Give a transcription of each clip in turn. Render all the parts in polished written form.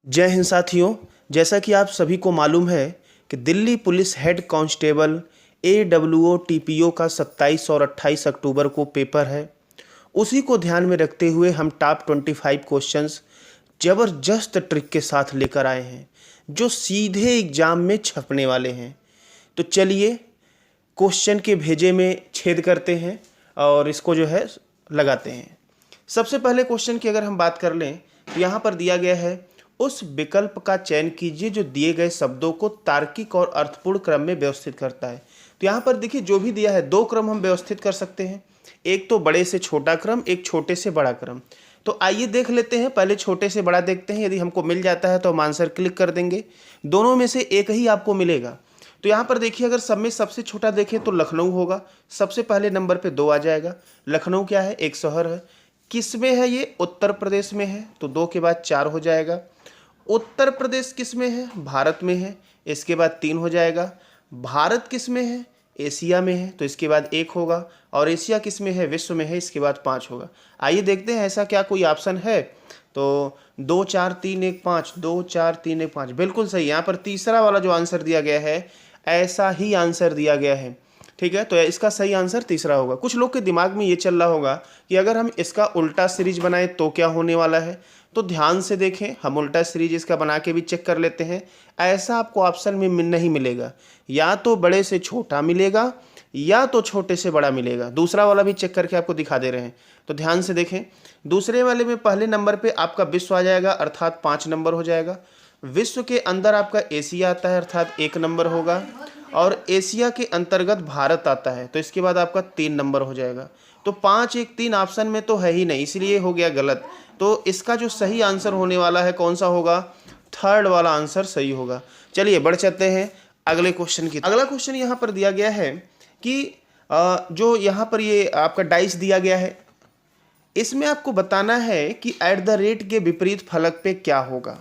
जय हिंद साथियों। जैसा कि आप सभी को मालूम है कि Delhi police head constable AWO TPO का 27 और 28 अक्टूबर को पेपर है। उसी को ध्यान में रखते हुए हम टॉप 25 क्वेश्चंस ज़बरदस्त ट्रिक के साथ लेकर आए हैं जो सीधे एग्जाम में छपने वाले हैं। तो चलिए क्वेश्चन के भेजे में छेद करते हैं और इसको जो है लगाते हैं। सबसे पहले क्वेश्चन की अगर हम बात कर लें तो यहाँ पर दिया गया है, उस विकल्प का चयन कीजिए जो दिए गए शब्दों को तार्किक और अर्थपूर्ण क्रम में व्यवस्थित करता है। तो यहाँ पर देखिए जो भी दिया है दो क्रम हम व्यवस्थित कर सकते हैं, एक तो बड़े से छोटा क्रम, एक छोटे से बड़ा क्रम। तो आइए देख लेते हैं, पहले छोटे से बड़ा देखते हैं। यदि हमको मिल जाता है तो हम आंसर क्लिक कर देंगे, दोनों में से एक ही आपको मिलेगा। तो यहाँ पर देखिए अगर सब में सबसे छोटा देखें तो लखनऊ होगा, सबसे पहले नंबर पे 2 आ जाएगा। लखनऊ क्या है? एक शहर है। किस में है ये? उत्तर प्रदेश में है, तो 2 के बाद 4 हो जाएगा। उत्तर प्रदेश किस में है? भारत में है, इसके बाद 3 हो जाएगा। भारत किस में है? एशिया में है, तो इसके बाद 1 होगा। और एशिया किस में है? विश्व में है, इसके बाद 5 होगा। आइए देखते हैं ऐसा क्या कोई ऑप्शन है। तो 2 4 3 1 5, 2 4 3 1 5 बिल्कुल सही। यहाँ पर तीसरा वाला जो आंसर दिया गया है ऐसा ही आंसर दिया गया है, ठीक है। तो इसका सही आंसर तीसरा होगा। कुछ लोग के दिमाग में ये चल रहा होगा कि अगर हम इसका उल्टा सीरीज बनाएं तो क्या होने वाला है। तो ध्यान से देखें, हम उल्टा सीरीज इसका बना के भी चेक कर लेते हैं। ऐसा आपको ऑप्शन में नहीं मिलेगा, या तो बड़े से छोटा मिलेगा या तो छोटे से बड़ा मिलेगा। दूसरा वाला भी चेक करके आपको दिखा दे रहे हैं, तो ध्यान से देखें। दूसरे वाले में पहले नंबर पे आपका विश्व आ जाएगा, अर्थात 5 नंबर हो जाएगा। विश्व के अंदर आपका एशिया आता है, अर्थात 1 नंबर होगा। और एशिया के अंतर्गत भारत आता है, तो इसके बाद आपका 3 नंबर हो जाएगा। तो 5 1 3 ऑप्शन में तो है ही नहीं, इसलिए हो गया गलत। तो इसका जो सही आंसर होने वाला है कौन सा होगा? थर्ड वाला आंसर सही होगा। चलिए बढ़ चलते हैं अगले क्वेश्चन की। अगला क्वेश्चन यहाँ पर दिया गया है कि जो यहाँ पर ये आपका डाइस दिया गया है, इसमें आपको बताना है कि @ के विपरीत फलक पे क्या होगा।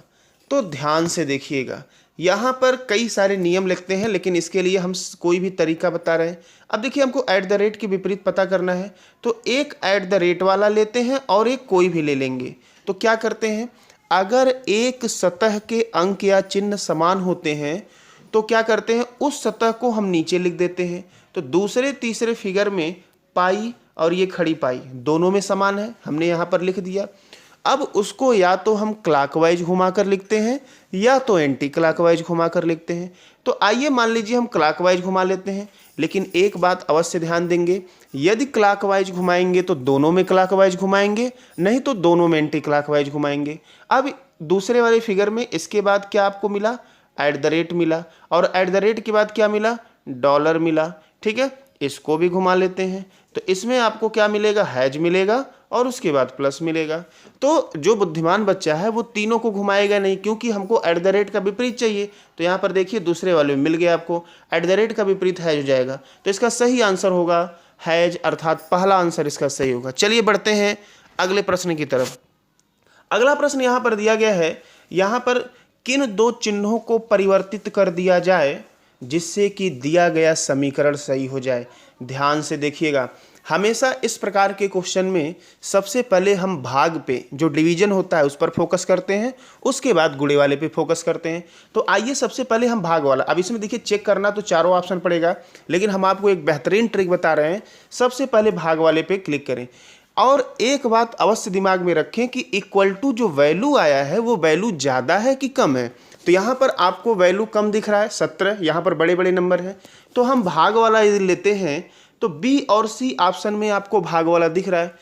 तो ध्यान से देखिएगा, यहाँ पर कई सारे नियम लिखते हैं, लेकिन इसके लिए हम कोई भी तरीका बता रहे हैं। अब देखिए हमको @ के विपरीत पता करना है, तो एक @ वाला लेते हैं और एक कोई भी ले लेंगे। तो क्या करते हैं, अगर एक सतह के अंक या चिन्ह समान होते हैं तो क्या करते हैं, उस सतह को हम नीचे लिख देते हैं। तो दूसरे तीसरे फिगर में पाई और ये खड़ी पाई दोनों में समान है, हमने यहाँ पर लिख दिया। अब उसको या तो हम क्लॉकवाइज घुमाकर लिखते हैं या तो एंटी क्लॉकवाइज घुमाकर लिखते हैं। तो आइए मान लीजिए हम क्लॉकवाइज घुमा लेते हैं, लेकिन एक बात अवश्य ध्यान देंगे, यदि क्लॉकवाइज घुमाएंगे तो दोनों में क्लॉकवाइज घुमाएंगे, नहीं तो दोनों में एंटी क्लॉकवाइज घुमाएंगे। अब दूसरे वाले फिगर में इसके बाद क्या आपको मिला? @ मिला, और @ के बाद क्या मिला? डॉलर मिला, ठीक है। इसको भी घुमा लेते हैं, तो इसमें आपको क्या मिलेगा? हैज मिलेगा, और उसके बाद प्लस मिलेगा। तो जो बुद्धिमान बच्चा है वो तीनों को घुमाएगा नहीं, क्योंकि हमको @ का विपरीत चाहिए। तो यहाँ पर देखिए दूसरे वाले में मिल गया आपको, @ का विपरीत हैज हो जाएगा। तो इसका सही आंसर होगा हैज, अर्थात पहला आंसर इसका सही होगा। चलिए बढ़ते हैं अगले प्रश्न की तरफ। अगला प्रश्न यहाँ पर दिया गया है, यहाँ पर किन 2 चिन्हों को परिवर्तित कर दिया जाए जिससे कि दिया गया समीकरण सही हो जाए। ध्यान से देखिएगा, हमेशा इस प्रकार के क्वेश्चन में सबसे पहले हम भाग पे, जो डिवीजन होता है उस पर फोकस करते हैं, उसके बाद गुणे वाले पे फोकस करते हैं। तो आइए सबसे पहले हम भाग वाला, अब इसमें देखिए चेक करना तो चारों ऑप्शन पड़ेगा, लेकिन हम आपको एक बेहतरीन ट्रिक बता रहे हैं। सबसे पहले भाग वाले पे क्लिक करें, और एक बात अवश्य दिमाग में रखें कि इक्वल टू जो वैल्यू आया है वो वैल्यू ज़्यादा है कि कम है। तो यहाँ पर आपको वैल्यू कम दिख रहा है 17, यहाँ पर बड़े बड़े नंबर हैं, तो हम भाग वाला यदि लेते हैं तो बी और सी ऑप्शन में आपको भाग वाला दिख रहा है।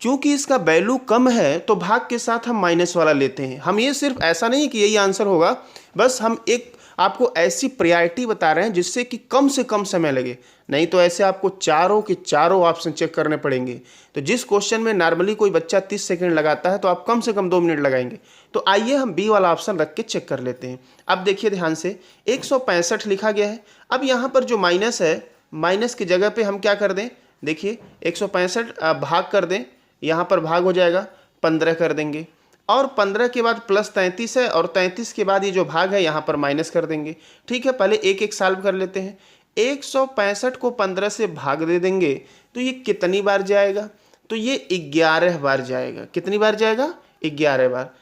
चूंकि इसका वैल्यू कम है तो भाग के साथ हम माइनस वाला लेते हैं। हम ये सिर्फ ऐसा नहीं कि यही आंसर होगा, बस हम एक आपको ऐसी प्रायोरिटी बता रहे हैं जिससे कि कम से कम समय लगे, नहीं तो ऐसे आपको चारों के चारों ऑप्शन चेक करने पड़ेंगे। तो जिस क्वेश्चन में नॉर्मली कोई बच्चा 30 सेकंड लगाता है तो आप कम से कम 2 मिनट लगाएंगे। तो आइए हम बी वाला ऑप्शन रख के चेक कर लेते हैं। अब देखिए ध्यान से, 165 लिखा गया है। अब यहाँ पर जो माइनस है, माइनस की जगह पे हम क्या कर दें, देखिए 165 भाग कर दें, यहाँ पर भाग हो जाएगा 15 कर देंगे, और 15 के बाद प्लस 33 है, और 33 के बाद ये जो भाग है यहाँ पर माइनस कर देंगे। ठीक है, पहले एक एक सॉल्व कर लेते हैं। 165 को 15 से भाग दे देंगे तो ये कितनी बार जाएगा? तो ये 11 बार जाएगा। कितनी बार जाएगा? 11 बार।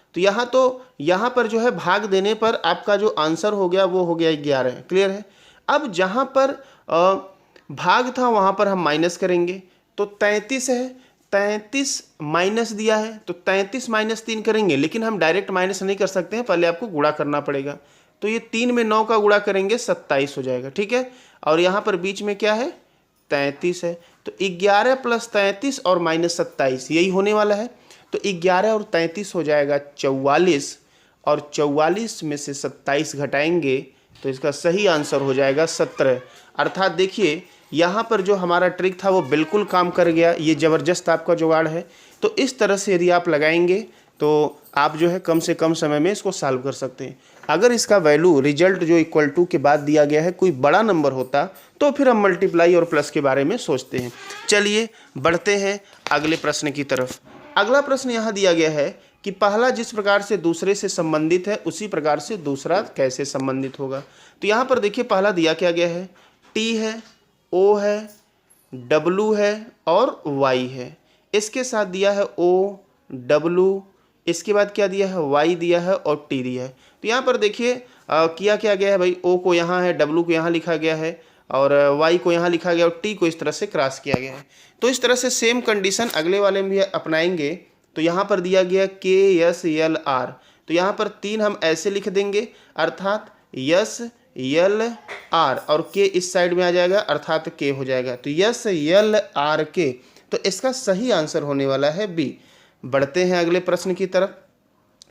तो यहाँ पर जो है भाग देने पर आपका जो आंसर हो गया वो हो गया 11। क्लियर है। अब जहाँ पर भाग था वहाँ पर हम माइनस करेंगे, तो 33 है, 33 माइनस दिया है तो 33 माइनस 3 करेंगे, लेकिन हम डायरेक्ट माइनस नहीं कर सकते हैं, पहले आपको गुणा करना पड़ेगा। तो ये 3 में 9 का गुणा करेंगे 27 हो जाएगा। ठीक है। और यहाँ पर बीच में क्या है 33 है, तो 11 प्लस 33 और माइनस 27 यही होने वाला है। तो 11 और 33 हो जाएगा 44, और 44 में से 27 घटाएंगे तो इसका सही आंसर हो जाएगा 17। अर्थात देखिए यहाँ पर जो हमारा ट्रिक था वो बिल्कुल काम कर गया, ये ज़बरदस्त आपका जुगाड़ है। तो इस तरह से यदि आप लगाएंगे तो आप जो है कम से कम समय में इसको सॉल्व कर सकते हैं। अगर इसका वैल्यू रिजल्ट जो इक्वल टू के बाद दिया गया है कोई बड़ा नंबर होता तो फिर हम मल्टीप्लाई और प्लस के बारे में सोचते हैं। चलिए बढ़ते हैं अगले प्रश्न की तरफ। अगला प्रश्न यहाँ दिया गया है कि पहला जिस प्रकार से दूसरे से संबंधित है उसी प्रकार से दूसरा कैसे संबंधित होगा। तो यहाँ पर देखिए पहला दिया क्या गया है, टी है, ओ है, डब्लू है और वाई है। इसके साथ दिया है ओ, डब्लू, इसके बाद क्या दिया है वाई दिया है और टी दिया है। तो यहाँ पर देखिए किया क्या गया है भाई, ओ को यहाँ है, डब्लू को यहाँ लिखा गया है और वाई को यहाँ लिखा गया और टी को इस तरह से क्रॉस किया गया है। तो इस तरह से सेम कंडीशन अगले वाले में भी अपनाएंगे। तो यहाँ पर दिया गया के एस एल आर, तो यहाँ पर 3 हम ऐसे लिख देंगे अर्थात एस एल आर और के इस साइड में आ जाएगा अर्थात के हो जाएगा। तो एस एल आर के, तो इसका सही आंसर होने वाला है बी। बढ़ते हैं अगले प्रश्न की तरफ।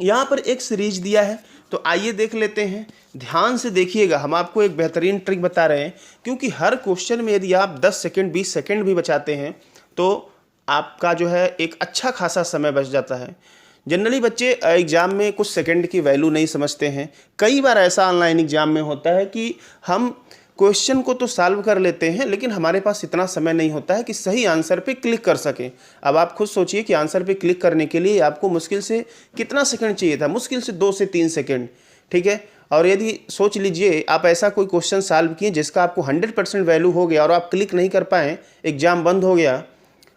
यहाँ पर एक सीरीज दिया है तो आइए देख लेते हैं। ध्यान से देखिएगा, हम आपको एक बेहतरीन ट्रिक बता रहे हैं, क्योंकि हर क्वेश्चन में यदि आप 10 सेकंड 20 सेकंड भी बचाते हैं तो आपका जो है एक अच्छा खासा समय बच जाता है। जनरली बच्चे एग्ज़ाम में कुछ सेकंड की वैल्यू नहीं समझते हैं। कई बार ऐसा ऑनलाइन एग्ज़ाम में होता है कि हम क्वेश्चन को तो सॉल्व कर लेते हैं लेकिन हमारे पास इतना समय नहीं होता है कि सही आंसर पे क्लिक कर सकें। अब आप खुद सोचिए कि आंसर पे क्लिक करने के लिए आपको मुश्किल से कितना सेकंड चाहिए था, मुश्किल से 2 से 3 सेकंड। ठीक है। और यदि सोच लीजिए आप ऐसा कोई क्वेश्चन सॉल्व किए जिसका आपको 100% वैल्यू हो गया और आप क्लिक नहीं कर पाएँ, एग्ज़ाम बंद हो गया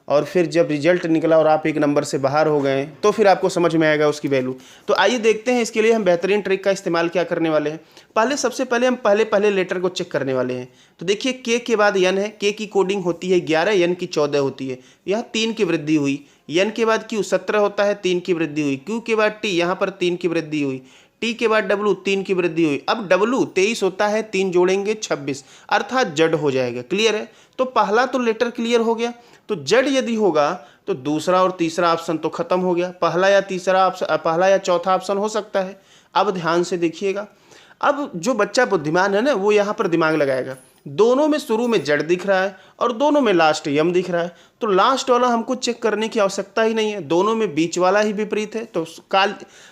और फिर जब रिजल्ट निकला और आप एक नंबर से बाहर हो गए तो फिर आपको समझ में आएगा उसकी वैल्यू। तो आइए देखते हैं इसके लिए हम बेहतरीन ट्रिक का इस्तेमाल क्या करने वाले हैं। सबसे पहले हम पहले लेटर को चेक करने वाले हैं। तो देखिए के के बाद एन है, के की कोडिंग होती है 11, एन की 14 होती है। यहाँ 3 की वृद्धि हुई। एन के बाद क्यू 17 होता है, 3 की वृद्धि हुई। क्यू के बाद टी, यहाँ पर 3 की वृद्धि हुई। टी के बाद डब्लू, 3 की वृद्धि हुई। अब डब्लू 23 होता है, 3 जोड़ेंगे 26 अर्थात जेड हो जाएगा। क्लियर है। तो पहला तो लेटर क्लियर हो गया। तो जेड यदि होगा तो दूसरा और तीसरा ऑप्शन तो खत्म हो गया, पहला या चौथा ऑप्शन हो सकता है। अब ध्यान से देखिएगा, अब जो बच्चा बुद्धिमान है ना वो यहाँ पर दिमाग लगाएगा। दोनों में शुरू में जेड दिख रहा है और दोनों में लास्ट यम दिख रहा है, तो लास्ट वाला हमको चेक करने की आवश्यकता ही नहीं है, दोनों में बीच वाला ही विपरीत है। तो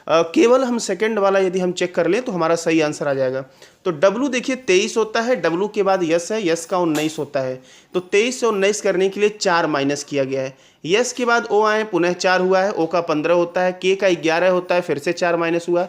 केवल हम सेकंड वाला यदि हम चेक कर लें तो हमारा सही आंसर आ जाएगा। तो डब्लू देखिए 23 होता है, डब्लू के बाद यस है, यस का 19 होता है। तो 23 से 19 करने के लिए 4 माइनस किया गया है। यस के बाद ओ आए, पुनः 4 हुआ है, ओ का 15 होता है, के का 11 होता है, फिर से 4 माइनस हुआ,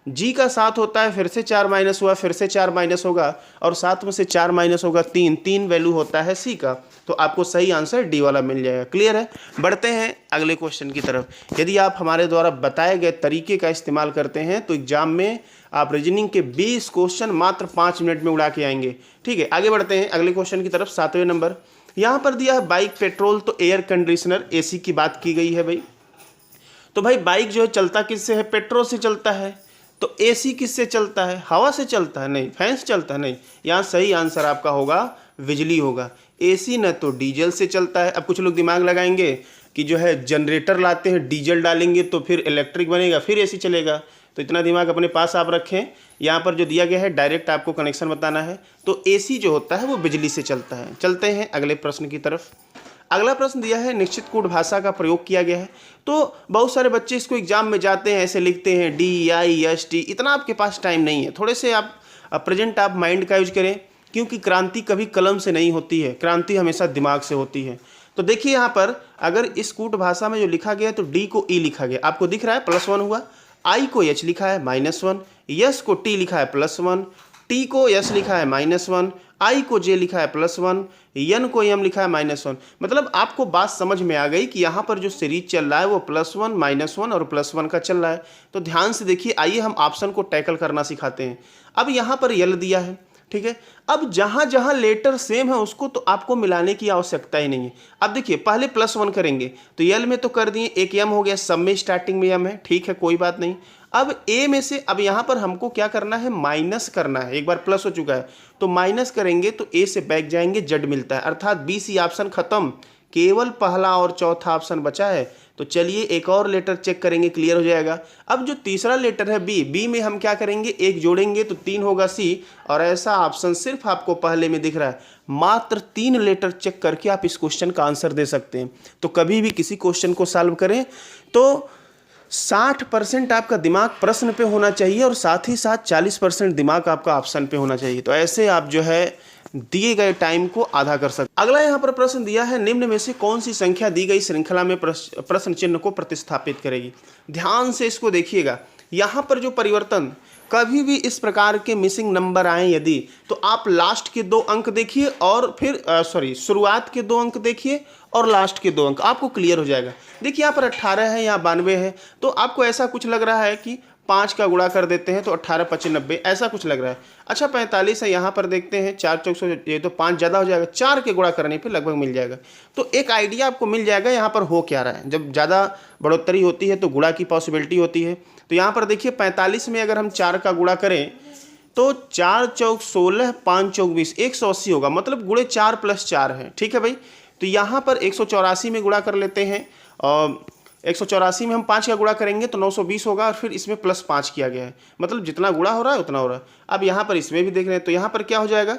जी का 7 होता है, फिर से 4 माइनस हुआ, फिर से 4 माइनस होगा और 7 में से 4 माइनस होगा 3 वैल्यू होता है सी का। तो आपको सही आंसर डी वाला मिल जाएगा। क्लियर है। बढ़ते हैं अगले क्वेश्चन की तरफ। यदि आप हमारे द्वारा बताए गए तरीके का इस्तेमाल करते हैं तो एग्जाम में आप रीजनिंग के 20 क्वेश्चन मात्र 5 मिनट में उड़ा के आएंगे। ठीक है। आगे बढ़ते हैं अगले क्वेश्चन की तरफ। 7वें नंबर यहाँ पर दिया है बाइक, पेट्रोल, तो एयर कंडीशनर, एसी की बात की गई है भाई। तो भाई बाइक जो है चलता किससे है, पेट्रोल से चलता है। तो एसी किससे चलता है, हवा से चलता है, नहीं फैन से चलता है, नहीं। यहाँ सही आंसर आपका होगा बिजली होगा। एसी न तो डीजल से चलता है। अब कुछ लोग दिमाग लगाएंगे कि जो है जनरेटर लाते हैं, डीजल डालेंगे तो फिर इलेक्ट्रिक बनेगा, फिर एसी चलेगा। तो इतना दिमाग अपने पास आप रखें। यहाँ पर जो दिया गया है डायरेक्ट आपको कनेक्शन बताना है। तो एसी जो होता है वो बिजली से चलता है। चलते हैं अगले प्रश्न की तरफ। अगला प्रश्न दिया है निश्चित कूट भाषा का प्रयोग किया गया है। तो बहुत सारे बच्चे इसको एग्जाम में जाते हैं, ऐसे लिखते हैं DIST। इतना आपके पास टाइम नहीं है, थोड़े से आप प्रेजेंट आप माइंड का यूज करें, क्योंकि क्रांति कभी कलम से नहीं होती है, क्रांति हमेशा दिमाग से होती है। तो देखिए यहाँ पर अगर इस कूट भाषा में जो लिखा गया तो D को E लिखा गया, आपको दिख रहा है +1 हुआ, I को H लिखा है -1, यस को T लिखा है +1, टी को यस लिखा है -1, आई को जे लिखा है +1, एन को एम लिखा है -1। मतलब आपको बात समझ में आ गई कि यहाँ पर जो सीरीज चल रहा है वो +1, -1 और +1 का चल रहा है। तो ध्यान से देखिए, आइए हम ऑप्शन को टैकल करना सिखाते हैं। अब यहाँ पर यल दिया है, ठीक है। अब जहाँ जहाँ लेटर सेम है उसको तो आपको मिलाने की आवश्यकता ही नहीं है। अब देखिए, पहले +1 करेंगे तो यल में तो कर दिए, एक एम हो गया, सब में स्टार्टिंग में एम है, ठीक है, कोई बात नहीं। अब ए में से अब यहाँ पर हमको क्या करना है, माइनस करना है। एक बार प्लस हो चुका है तो माइनस करेंगे तो ए से बैक जाएंगे, जेड मिलता है, अर्थात बी सी ऑप्शन खत्म, केवल पहला और चौथा ऑप्शन बचा है। तो चलिए एक और लेटर चेक करेंगे, क्लियर हो जाएगा। अब जो तीसरा लेटर है बी, बी में हम क्या करेंगे, एक जोड़ेंगे तो 3 होगा सी, और ऐसा ऑप्शन सिर्फ आपको पहले में दिख रहा है। मात्र 3 लेटर चेक करके आप इस क्वेश्चन का आंसर दे सकते हैं। तो कभी भी किसी क्वेश्चन को सॉल्व करें तो 60% आपका दिमाग प्रश्न पे होना चाहिए और साथ ही साथ 40% दिमाग आपका ऑप्शन पे होना चाहिए। तो ऐसे आप जो है दिए गए टाइम को आधा कर सकते। अगला यहाँ पर प्रश्न दिया है, निम्न में से कौन सी संख्या दी गई श्रृंखला में प्रश्न चिन्ह को प्रतिस्थापित करेगी। ध्यान से इसको देखिएगा, यहाँ पर जो परिवर्तन, कभी भी इस प्रकार के मिसिंग नंबर आए यदि, तो आप लास्ट के 2 अंक देखिए और फिर शुरुआत के 2 अंक देखिए और लास्ट के 2 अंक, आपको क्लियर हो जाएगा। देखिए यहाँ पर 18 है, यहाँ 92 है, तो आपको ऐसा कुछ लग रहा है कि 5 का गुणा कर देते हैं तो 18 5 90, ऐसा कुछ लग रहा है। अच्छा 45 है, यहाँ पर देखते हैं 4 चौक सौ, ये तो 5 ज़्यादा हो जाएगा, 4 के गुणा करने पे लगभग मिल जाएगा। तो एक आइडिया आपको मिल जाएगा यहाँ पर हो क्या रहा है। जब ज़्यादा बढ़ोतरी होती है तो गुणा की पॉसिबिलिटी होती है। तो यहाँ पर देखिए 45 में अगर हम 4 का गुणा करें तो 4 चौक 16, 5 चौक 20, 180 होगा, मतलब गुणे 4 + 4 है, ठीक है भाई। तो यहाँ पर 184 में गुणा कर लेते हैं, और 184 में हम 5 का गुणा करेंगे तो 920 होगा, और फिर इसमें +5 किया गया है, मतलब जितना गुणा हो रहा है उतना हो रहा है। अब यहाँ पर इसमें भी देख रहे हैं तो यहाँ पर क्या हो जाएगा,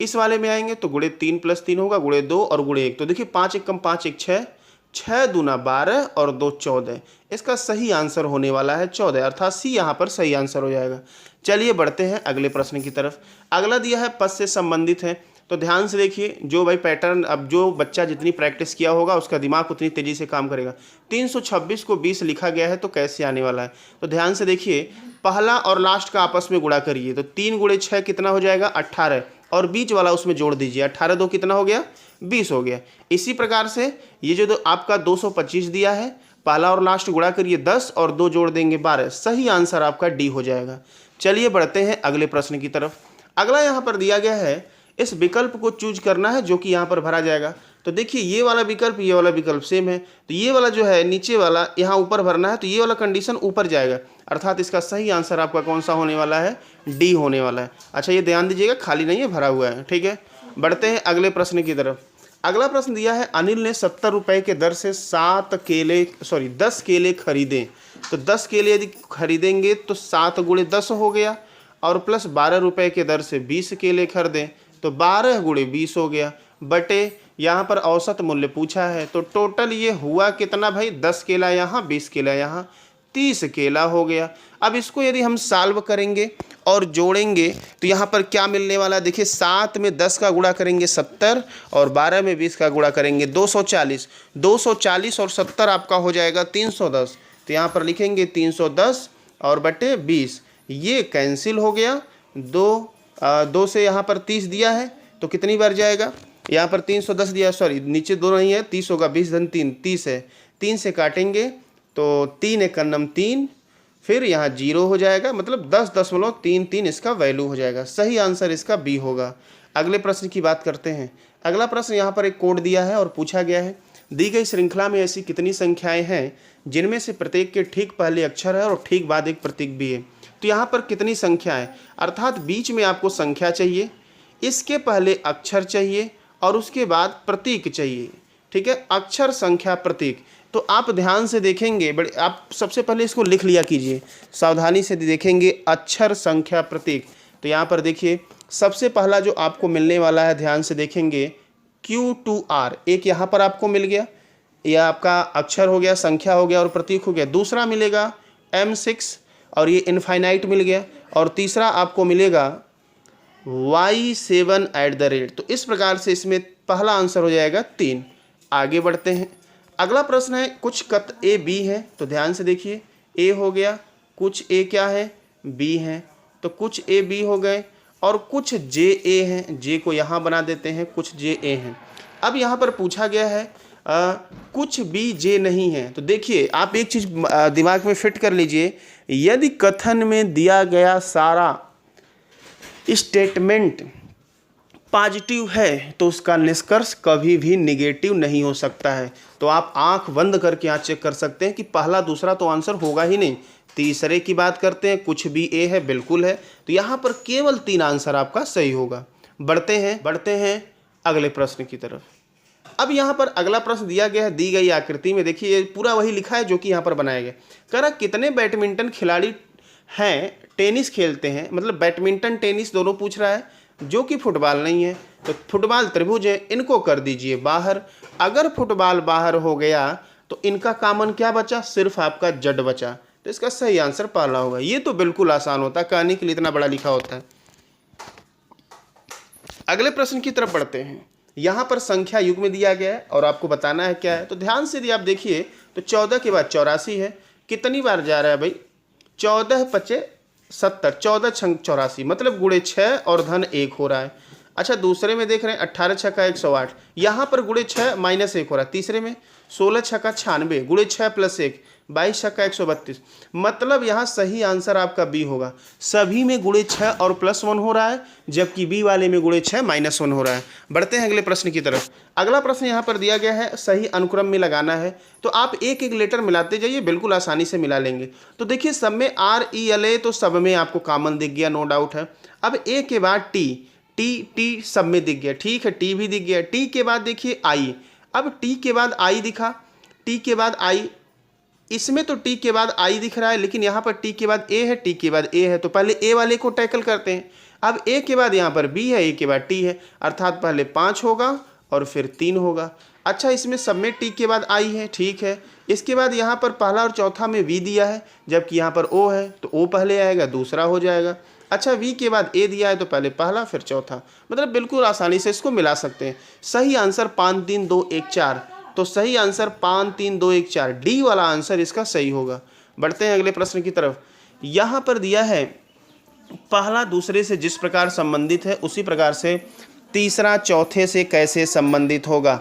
इस वाले में आएंगे तो गुणे 3 + 3 होगा, गुणे 2 और गुणे 1। तो देखिए 5 × 5 = 6, 6 दूना 12 और 2 14। इसका सही आंसर होने वाला है 14, अर्थात सी यहाँ पर सही आंसर हो जाएगा। चलिए बढ़ते हैं अगले प्रश्न की तरफ। अगला दिया है पद से संबंधित है, तो ध्यान से देखिए, जो भाई पैटर्न, अब जो बच्चा जितनी प्रैक्टिस किया होगा उसका दिमाग उतनी तेजी से काम करेगा। 326 को 20 लिखा गया है तो कैसे आने वाला है, तो ध्यान से देखिए, पहला और लास्ट का आपस में गुणा करिए तो 3 × 6 कितना हो जाएगा, 18, और बीच वाला उसमें जोड़ दीजिए, 18 2 कितना हो गया, 20 हो गया। इसी प्रकार से ये जो आपका 225 दिया है, पहला और लास्ट गुणा करिए 10 और 2 जोड़ देंगे 12, सही आंसर आपका डी हो जाएगा। चलिए बढ़ते हैं अगले प्रश्न की तरफ। अगला यहाँ पर दिया गया है, इस विकल्प को चूज करना है जो कि यहाँ पर भरा जाएगा। तो देखिए ये वाला विकल्प, ये वाला विकल्प सेम है, तो ये वाला जो है नीचे वाला यहाँ ऊपर भरना है, तो ये वाला कंडीशन ऊपर जाएगा, अर्थात इसका सही आंसर आपका कौन सा होने वाला है, डी होने वाला है। अच्छा ये ध्यान दीजिएगा, खाली नहीं है, भरा हुआ है, ठीक है। बढ़ते हैं अगले प्रश्न की तरफ। अगला प्रश्न दिया है, अनिल ने 70 रुपये के दर से 10 केले खरीदे। तो 10 केले यदि खरीदेंगे तो 7 × 10 हो गया, और प्लस 12 रुपये के दर से 20 केले खरीदें तो 12 × 20 हो गया, बटे यहाँ पर औसत मूल्य पूछा है, तो टोटल ये हुआ कितना भाई, 10 केला यहाँ, 20 केला यहाँ, 30 केला हो गया। अब इसको यदि हम सॉल्व करेंगे और जोड़ेंगे तो यहाँ पर क्या मिलने वाला है, देखिए 7 में 10 का गुणा करेंगे 70, और 12 में 20 का गुणा करेंगे 240, 240 और 70 आपका हो जाएगा 310। तो यहाँ पर लिखेंगे 310 और बटे 20, ये कैंसिल हो गया। 2 से यहाँ पर 30 दिया है तो कितनी बार जाएगा, यहाँ पर 310 दिया, सॉरी नीचे 2 नहीं है, 30 होगा, 20 धन 3 30 है, 3 से काटेंगे तो 3 × 3, फिर यहाँ 0 हो जाएगा, मतलब 10.33 इसका वैल्यू हो जाएगा। सही आंसर इसका बी होगा। अगले प्रश्न की बात करते हैं। अगला प्रश्न यहाँ पर एक कोड दिया है और पूछा गया है, दी गई श्रृंखला में ऐसी कितनी संख्याएं हैं जिनमें से प्रत्येक के ठीक पहले अक्षर है और ठीक बाद एक प्रतीक भी है। तो यहाँ पर कितनी संख्या है, अर्थात बीच में आपको संख्या चाहिए, इसके पहले अक्षर चाहिए और उसके बाद प्रतीक चाहिए, ठीक है, अक्षर संख्या प्रतीक। तो आप ध्यान से देखेंगे, बड़े आप सबसे पहले इसको लिख लिया कीजिए, सावधानी से देखेंगे, अक्षर संख्या प्रतीक। तो यहाँ पर देखिए सबसे पहला जो आपको मिलने वाला है, ध्यान से देखेंगे, Q2R, एक यहाँ पर आपको मिल गया, यह आपका अक्षर हो गया, संख्या हो गया और प्रतीक हो गया। दूसरा मिलेगा M6 और ये इनफाइनाइट मिल गया, और तीसरा आपको मिलेगा Y7 @ तो इस प्रकार से इसमें पहला आंसर हो जाएगा 3। आगे बढ़ते हैं। अगला प्रश्न है, कुछ कत A B है, तो ध्यान से देखिए, A हो गया, कुछ A क्या है, B है। तो कुछ ए बी हो गए और कुछ जे ए हैं, जे को यहाँ बना देते हैं, कुछ जे ए हैं। अब यहाँ पर पूछा गया है कुछ बी जे नहीं है। तो देखिए आप एक चीज़ दिमाग में फिट कर लीजिए, यदि कथन में दिया गया सारा स्टेटमेंट पॉजिटिव है तो उसका निष्कर्ष कभी भी निगेटिव नहीं हो सकता है। तो आप आंख बंद करके यहाँ चेक कर सकते हैं कि पहला दूसरा तो आंसर होगा ही नहीं। तीसरे की बात करते हैं, कुछ भी ए है, बिल्कुल है। तो यहाँ पर केवल 3 आंसर आपका सही होगा। बढ़ते हैं अगले प्रश्न की तरफ। अब यहाँ पर अगला प्रश्न दिया गया है दी गई आकृति में। देखिए पूरा वही लिखा है जो कि यहाँ पर बनाया गया। कह रहा कितने बैडमिंटन खिलाड़ी हैं टेनिस खेलते हैं, मतलब बैडमिंटन टेनिस दोनों पूछ रहा है, जो कि फुटबॉल नहीं है। तो फुटबॉल त्रिभुज है, इनको कर दीजिए बाहर। अगर फुटबॉल बाहर हो गया तो इनका कॉमन क्या बचा, सिर्फ आपका जड बचा। तो इसका सही आंसर पहला होगा। ये तो बिल्कुल आसान होता है, कहने के लिए इतना बड़ा लिखा होता है। अगले प्रश्न की तरफ बढ़ते हैं। यहाँ पर संख्या युग में दिया गया है और आपको बताना है क्या है। तो ध्यान से यदि आप देखिए तो 14 के बाद 84 है। कितनी बार जा रहा है भाई, 14 पचे 70, 14 छंग 84, मतलब गुणे 6 और धन 1 हो रहा है। अच्छा दूसरे में देख रहे हैं 18 छक्का 108, यहाँ पर गुणे 6 माइनस 1 हो रहा है। तीसरे में 16 छक्का 96, गुणे 6 प्लस 1, 22 छक्का 132, मतलब यहाँ सही आंसर आपका बी होगा। सभी में गुणे 6 और प्लस 1 हो रहा है, जबकि बी वाले में गुणे 6 माइनस 1 हो रहा है। बढ़ते हैं अगले प्रश्न की तरफ। अगला प्रश्न यहाँ पर दिया गया है सही अनुक्रम में लगाना है। तो आप एक एक लेटर मिलाते जाइए, बिल्कुल आसानी से मिला लेंगे। तो देखिए सब में RELA, तो सब में आपको कॉमन दिख गया, नो डाउट है। अब ए के बाद टी सब में दिख गया, ठीक है, टी भी दिख गया। टी के बाद देखिए आई, अब टी के बाद आई दिखा, टी के बाद आई, इसमें तो टी के बाद आई दिख रहा है, लेकिन यहाँ पर टी के बाद ए है, टी के बाद ए है। तो पहले ए वाले को टैकल करते हैं। अब ए के बाद यहाँ पर बी है, ए के बाद टी है, अर्थात पहले 5 होगा और फिर 3 होगा। अच्छा इसमें सब में टी के बाद आई है, ठीक है। इसके बाद यहाँ पर पहला और चौथा में वी दिया है, जबकि यहाँ पर ओ है, तो ओ पहले आएगा, दूसरा हो जाएगा। अच्छा वी के बाद ए दिया है, तो पहले पहला फिर चौथा, मतलब बिल्कुल आसानी से इसको मिला सकते हैं। सही आंसर 5 3 2 1 4, तो सही आंसर 5 3 2 1 4, डी वाला आंसर इसका सही होगा। बढ़ते हैं अगले प्रश्न की तरफ। यहाँ पर दिया है पहला दूसरे से जिस प्रकार संबंधित है उसी प्रकार से तीसरा चौथे से कैसे संबंधित होगा।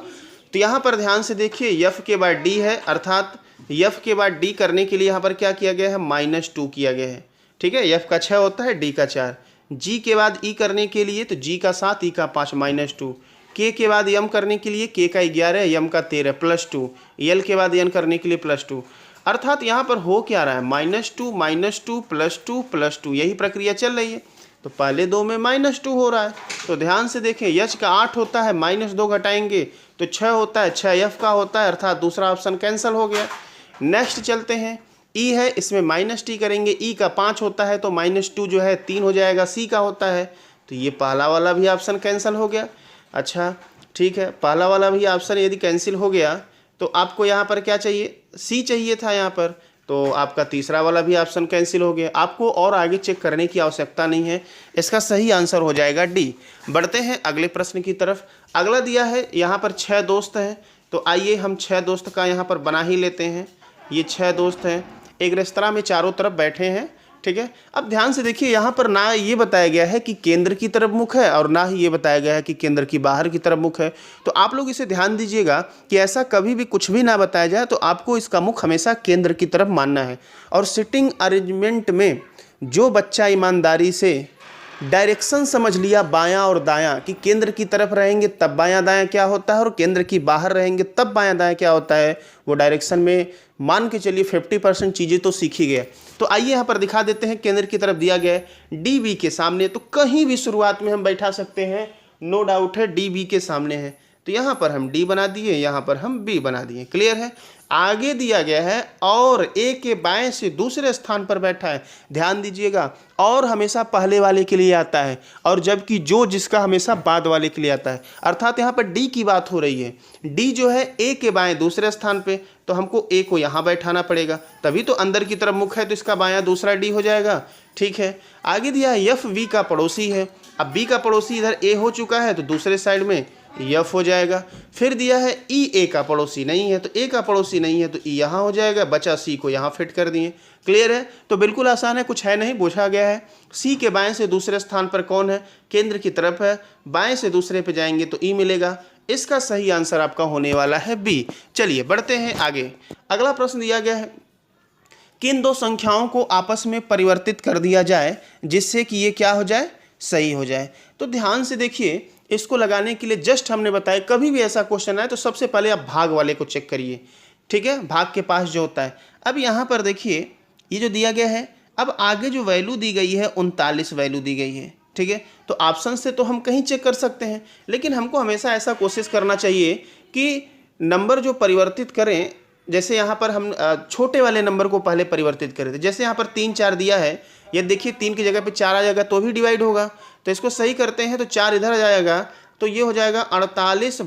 तो यहाँ पर ध्यान से देखिए, यफ के बाद डी है, अर्थात यफ के बाद डी करने के लिए यहाँ पर क्या किया गया है, -2 किया गया है, ठीक है। यफ का 6 होता है, डी का 4। जी के बाद ई करने के लिए तो जी का 7, ई का 5, -2। के के बाद यम करने के लिए के का 11, यम का 13, +2। यल के बाद यन करने के लिए +2। अर्थात यहाँ पर हो क्या रहा है, -2 -2 +2 +2, यही प्रक्रिया चल रही है। तो पहले 2 में -2 हो रहा है। तो ध्यान से देखें, यश का 8 होता है, -2 घटाएंगे तो 6 होता है, 6 यफ का होता है, अर्थात दूसरा ऑप्शन कैंसिल हो गया। नेक्स्ट चलते हैं, ई है, इसमें -t करेंगे, ई का 5 होता है तो -2 जो है 3 हो जाएगा, सी का होता है, तो ये पहला वाला भी ऑप्शन कैंसिल हो गया। अच्छा ठीक है, पहला वाला भी ऑप्शन यदि कैंसिल हो गया तो आपको यहाँ पर क्या चाहिए, सी चाहिए था यहाँ पर, तो आपका तीसरा वाला भी ऑप्शन कैंसिल हो गया। आपको और आगे चेक करने की आवश्यकता नहीं है, इसका सही आंसर हो जाएगा डी। बढ़ते हैं अगले प्रश्न की तरफ। अगला दिया है यहाँ पर 6 दोस्त हैं, तो आइए हम 6 दोस्त का यहाँ पर बना ही लेते हैं। ये 6 दोस्त हैं, एक रेस्तरां में चारों तरफ बैठे हैं, ठीक है। अब ध्यान से देखिए, यहाँ पर ना ये बताया गया है कि केंद्र की तरफ मुख है और ना ही ये बताया गया है कि केंद्र की बाहर की तरफ मुख है। तो आप लोग इसे ध्यान दीजिएगा कि ऐसा कभी भी कुछ भी ना बताया जाए तो आपको इसका मुख हमेशा केंद्र की तरफ मानना है। और सिटिंग अरेंजमेंट में जो बच्चा ईमानदारी से डायरेक्शन समझ लिया बायां और दायां, कि केंद्र की तरफ रहेंगे तब बायां दायां क्या होता है और केंद्र की बाहर रहेंगे तब बायां दायां क्या होता है, वो डायरेक्शन में मान के चलिए 50% चीज़ें तो सीख ही गया। तो आइए यहाँ पर दिखा देते हैं, केंद्र की तरफ दिया गया है डी बी के सामने, तो कहीं भी शुरुआत में हम बैठा सकते हैं, नो डाउट है डी बी के सामने है। तो यहाँ पर हम डी बना दिए, यहाँ पर हम बी बना दिए, क्लियर है। आगे दिया गया है और ए के बाएं से दूसरे स्थान पर बैठा है, ध्यान दीजिएगा, और हमेशा पहले वाले के लिए आता है, और जबकि जो जिसका हमेशा बाद वाले के लिए आता है, अर्थात यहाँ पर डी की बात हो रही है। डी जो है ए के बाएं दूसरे स्थान पे, तो हमको ए को यहाँ बैठाना पड़ेगा, तभी तो अंदर की तरफ मुख है, तो इसका बायां दूसरा डी हो जाएगा, ठीक है। आगे दिया है एफ वी का पड़ोसी है। अब बी का पड़ोसी इधर ए हो चुका है, तो दूसरे साइड में एफ हो जाएगा। फिर दिया है ई ए का पड़ोसी नहीं है, तो ए का पड़ोसी नहीं है तो ई यहाँ हो जाएगा, बचा सी को यहाँ फिट कर दिए। क्लियर है? तो बिल्कुल आसान है, कुछ है नहीं, पूछा गया है। सी के बाएं से दूसरे स्थान पर कौन है? केंद्र की तरफ है, बाएं से दूसरे पे जाएंगे तो ई मिलेगा। इसका सही आंसर आपका होने वाला है बी। चलिए बढ़ते हैं आगे। अगला प्रश्न दिया गया है, किन दो संख्याओं को आपस में परिवर्तित कर दिया जाए जिससे कि ये क्या हो जाए? सही हो जाए। तो ध्यान से देखिए, इसको लगाने के लिए जस्ट हमने बताया, कभी भी ऐसा क्वेश्चन आए तो सबसे पहले आप भाग वाले को चेक करिए, ठीक है, भाग के पास जो होता है। अब यहाँ पर देखिए ये जो दिया गया है, अब आगे जो वैल्यू दी गई है 39 वैल्यू दी गई है, ठीक है। तो ऑप्शन से तो हम कहीं चेक कर सकते हैं, लेकिन हमको हमेशा ऐसा कोशिश करना चाहिए कि नंबर जो परिवर्तित करें, जैसे यहाँ पर हम छोटे वाले नंबर को पहले परिवर्तित करें थे। जैसे यहाँ पर 3 4 दिया है, ये देखिए 3 की जगह पे 4 आ जाएगा तो भी डिवाइड होगा। तो इसको सही करते हैं तो 4 इधर आ जाएगा, तो ये हो जाएगा 48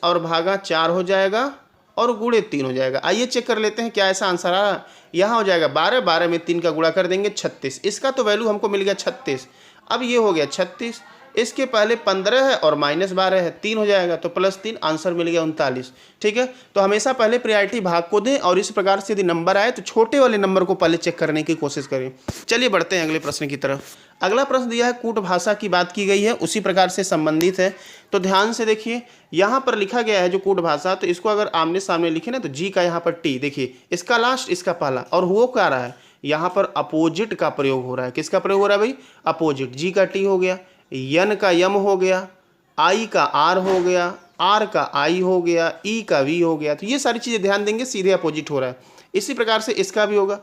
और भागा 4 हो जाएगा और गुणे 3 हो जाएगा। आइए चेक कर लेते हैं क्या ऐसा आंसर आ रहा। यहाँ हो जाएगा 12, 12 में 3 का गुणा कर देंगे 36। इसका तो वैल्यू हमको मिल गया 36। अब ये हो गया 36, इसके पहले 15 है और -12 है, 3 हो जाएगा तो +3, आंसर मिल गया 39। ठीक है, तो हमेशा पहले प्रायोरिटी भाग को दें और इस प्रकार से यदि नंबर आए तो छोटे वाले नंबर को पहले चेक करने की कोशिश करें। चलिए बढ़ते हैं अगले प्रश्न की तरफ। अगला प्रश्न दिया है, कूट भाषा की बात की गई है, उसी प्रकार से संबंधित है। तो ध्यान से देखिए, यहाँ पर लिखा गया है जो कूट भाषा, तो इसको अगर आमने सामने लिखे ना तो जी का यहाँ पर टी, देखिए इसका लास्ट इसका पहला, और वो क्या रहा है यहाँ पर अपोजिट का प्रयोग हो रहा है। किसका प्रयोग हो रहा है भाई? अपोजिट। जी का टी हो गया, यन का यम हो गया, आई का आर हो गया, आर का आई हो गया, ई का वी हो गया। तो ये सारी चीज़ें ध्यान देंगे, सीधे अपोजिट हो रहा है। इसी प्रकार से इसका भी होगा।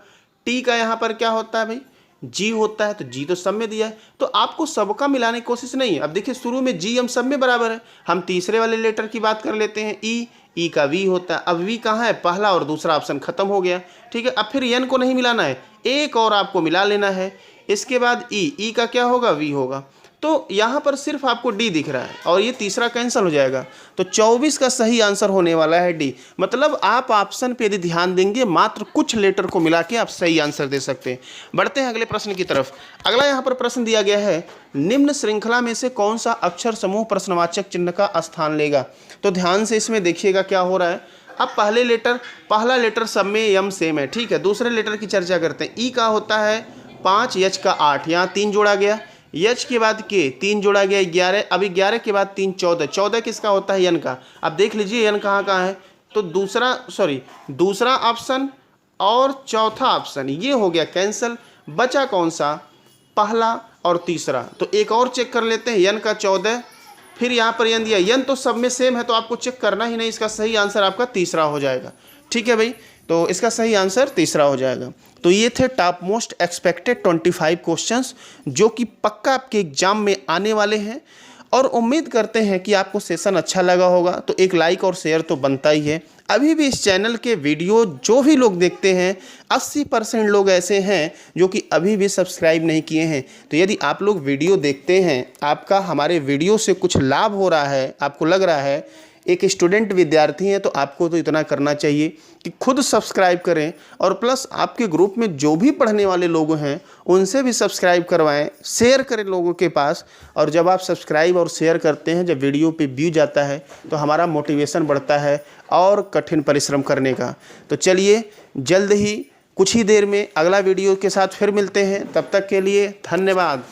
टी का यहाँ पर क्या होता है भाई? जी होता है, तो जी तो सब में दिया है, तो आपको सबका मिलाने की कोशिश नहीं है। अब देखिए शुरू में जी हम सब में बराबर है, हम तीसरे वाले लेटर की बात कर लेते हैं, ई का वी होता है। अब वी कहाँ है? पहला और दूसरा ऑप्शन खत्म हो गया। ठीक है, अब फिर एन को नहीं मिलाना है, एक और आपको मिला लेना है। इसके बाद ई का क्या होगा? वी होगा। तो यहाँ पर सिर्फ आपको डी दिख रहा है और ये तीसरा कैंसिल हो जाएगा, तो 24 का सही आंसर होने वाला है डी। मतलब आप ऑप्शन पे यदि ध्यान देंगे, मात्र कुछ लेटर को मिला के आप सही आंसर दे सकते हैं। बढ़ते हैं अगले प्रश्न की तरफ। अगला यहाँ पर प्रश्न दिया गया है, निम्न श्रृंखला में से कौन सा अक्षर समूह प्रश्नवाचक चिन्ह का स्थान लेगा? तो ध्यान से इसमें देखिएगा क्या हो रहा है। अब पहला लेटर सब में यम सेम है, ठीक है। दूसरे लेटर की चर्चा करते हैं। ई का होता है 5, यच का 8, यहाँ 3 जोड़ा गया, यच के बाद के 3 जोड़ा गया 11, अभी 11 के बाद 3 14, 14 किसका होता है? यन का। अब देख लीजिए यन कहाँ कहाँ है, तो दूसरा ऑप्शन और चौथा ऑप्शन ये हो गया कैंसिल। बचा कौन सा? पहला और तीसरा। तो एक और चेक कर लेते हैं, यन का 14, फिर यहाँ पर यन दिया, यन तो सब में सेम है तो आपको चेक करना ही नहीं, इसका सही आंसर आपका तीसरा हो जाएगा। ठीक है भाई, तो इसका सही आंसर तीसरा हो जाएगा। तो ये थे टॉप मोस्ट एक्सपेक्टेड 25 क्वेश्चंस जो कि पक्का आपके एग्जाम में आने वाले हैं, और उम्मीद करते हैं कि आपको सेशन अच्छा लगा होगा। तो एक लाइक और शेयर तो बनता ही है। अभी भी इस चैनल के वीडियो जो भी लोग देखते हैं, 80% लोग ऐसे हैं जो कि अभी भी सब्सक्राइब नहीं किए हैं। तो यदि आप लोग वीडियो देखते हैं, आपका हमारे वीडियो से कुछ लाभ हो रहा है, आपको लग रहा है एक स्टूडेंट विद्यार्थी हैं, तो आपको तो इतना करना चाहिए कि खुद सब्सक्राइब करें, और प्लस आपके ग्रुप में जो भी पढ़ने वाले लोग हैं उनसे भी सब्सक्राइब करवाएं, शेयर करें लोगों के पास। और जब आप सब्सक्राइब और शेयर करते हैं, जब वीडियो पे व्यू जाता है तो हमारा मोटिवेशन बढ़ता है और कठिन परिश्रम करने का। तो चलिए जल्द ही कुछ ही देर में अगला वीडियो के साथ फिर मिलते हैं, तब तक के लिए धन्यवाद।